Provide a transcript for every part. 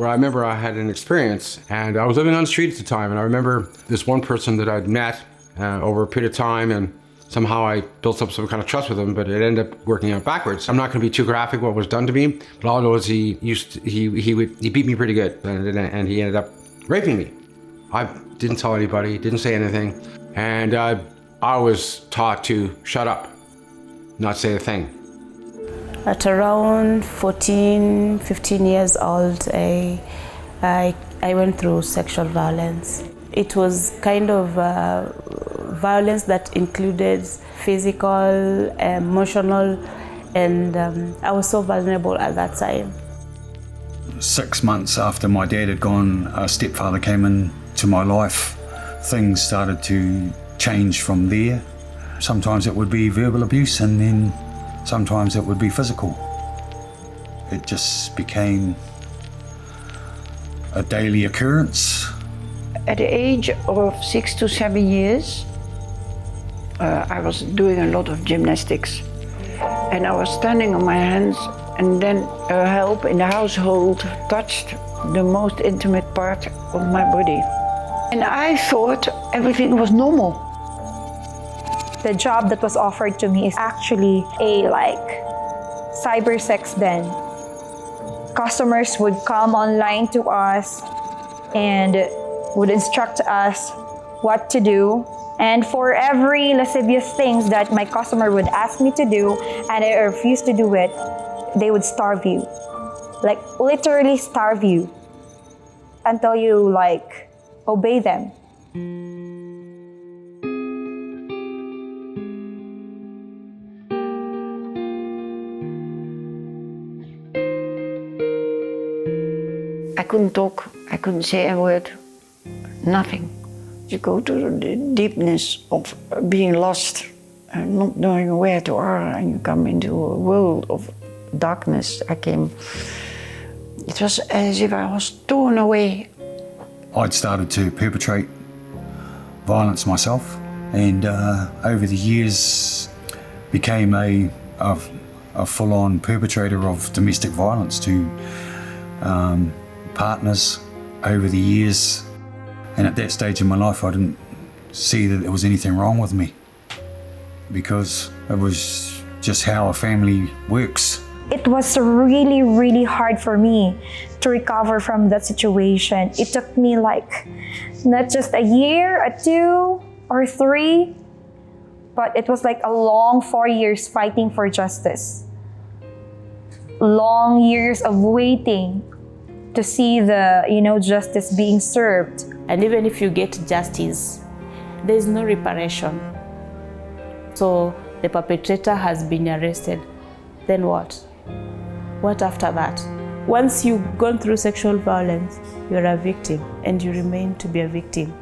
where I remember I had an experience, and I was living on the street at the time, and I remember this one person that I'd met over a period of time, and somehow I built up some kind of trust with him, but it ended up working out backwards. I'm not going to be too graphic what was done to me, but all I know is he beat me pretty good, and he ended up raping me. I didn't tell anybody, didn't say anything, and I was taught to shut up, not say a thing. At around 14, 15 years old, I went through sexual violence. It was kind of violence that included physical, emotional, and I was so vulnerable at that time. 6 months after my dad had gone, a stepfather came into my life. Things started to change from there. Sometimes it would be verbal abuse, and then sometimes it would be physical. It just became a daily occurrence. At the age of 6 to 7 years, I was doing a lot of gymnastics, and I was standing on my hands, and then a help in the household touched the most intimate part of my body. And I thought everything was normal. The job that was offered to me is actually a cyber sex den. Customers would come online to us and would instruct us what to do. And for every lascivious things that my customer would ask me to do and I refused to do it, they would starve you. Literally starve you until you obey them. I couldn't talk, I couldn't say a word, nothing. You go to the deepness of being lost and not knowing where to are, and you come into a world of darkness. It was as if I was torn away. I'd started to perpetrate violence myself, and over the years became a full-on perpetrator of domestic violence to partners over the years. And at that stage in my life, I didn't see that there was anything wrong with me, because it was just how a family works. It was really, really hard for me to recover from that situation. It took me not just a year, or 2 or 3, but it was a long 4 years fighting for justice. Long years of waiting to see the justice being served. And even if you get justice, there's no reparation. So the perpetrator has been arrested. Then what? What after that? Once you've gone through sexual violence, you're a victim, and you remain to be a victim.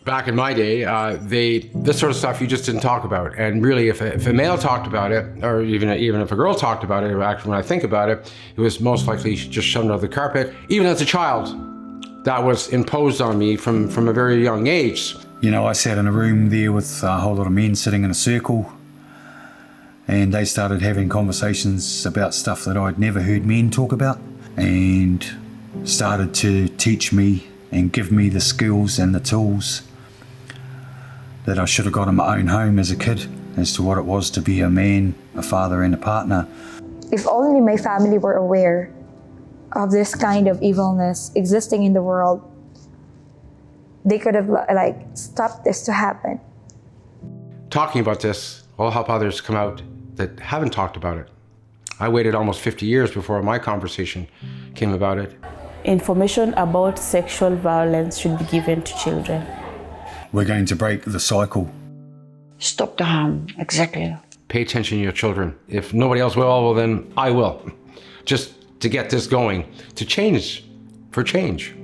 Back in my day, this sort of stuff you just didn't talk about. And really, if a male talked about it, or even if a girl talked about it, actually when I think about it, it was most likely just shoved under the carpet. Even as a child, that was imposed on me from a very young age. I sat in a room there with a whole lot of men sitting in a circle, and they started having conversations about stuff that I'd never heard men talk about, and started to teach me and give me the skills and the tools that I should have got in my own home as a kid, as to what it was to be a man, a father and a partner. If only my family were aware of this kind of evilness existing in the world, they could have stopped this to happen. Talking about this will help others come out that haven't talked about it. I waited almost 50 years before my conversation came about it. Information about sexual violence should be given to children. We're going to break the cycle. Stop the harm, exactly. Pay attention to your children. If nobody else will, well then I will. Just to get this going, to change for change.